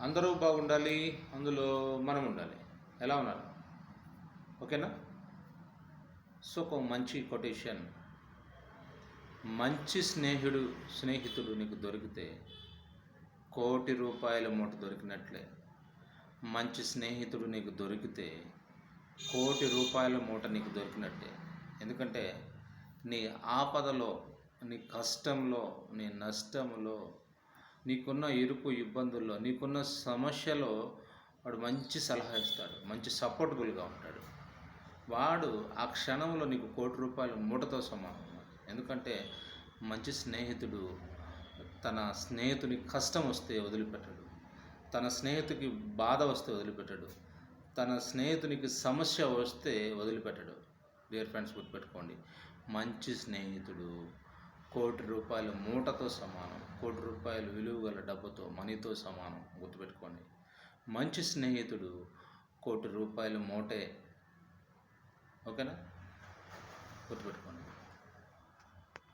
అందరూ బాగుండాలి, అందులో మనం ఉండాలి. ఎలా ఉన్నారు? ఓకేనా? సో ఒక మంచి కొటేషన్, మంచి స్నేహితుడు నీకు దొరికితే ₹1,00,00,000 మూట దొరికినట్లే. మంచి స్నేహితుడు నీకు దొరికితే ₹1,00,00,000 మూట నీకు దొరికినట్టే. ఎందుకంటే నీ ఆపదలో, నీ కష్టంలో, నీ నష్టంలో, నీకున్న ఇరుకు ఇబ్బందుల్లో, నీకున్న సమస్యలో వాడు మంచి సలహా ఇస్తాడు, మంచి సపోర్టబుల్గా ఉంటాడు. వాడు ఆ క్షణంలో నీకు ₹1,00,00,000 మూటతో సమానం. ఎందుకంటే మంచి స్నేహితుడు తన స్నేహితుని కష్టం వస్తే వదిలిపెట్టడు, తన స్నేహితుడికి బాధ వస్తే వదిలిపెట్టడు, తన స్నేహితునికి సమస్య వస్తే వదిలిపెట్టడు. డియర్ ఫ్రెండ్స్, గుర్తుపెట్టుకోండి, మంచి స్నేహితుడు ₹1,00,00,000 మూటతో సమానం. ₹1,00,00,000 విలువ గల డబ్బుతో, మనీతో సమానం. గుర్తుపెట్టుకోండి, మంచి స్నేహితుడు ₹1,00,00,000 మూటే. ఓకేనా? గుర్తుపెట్టుకోండి.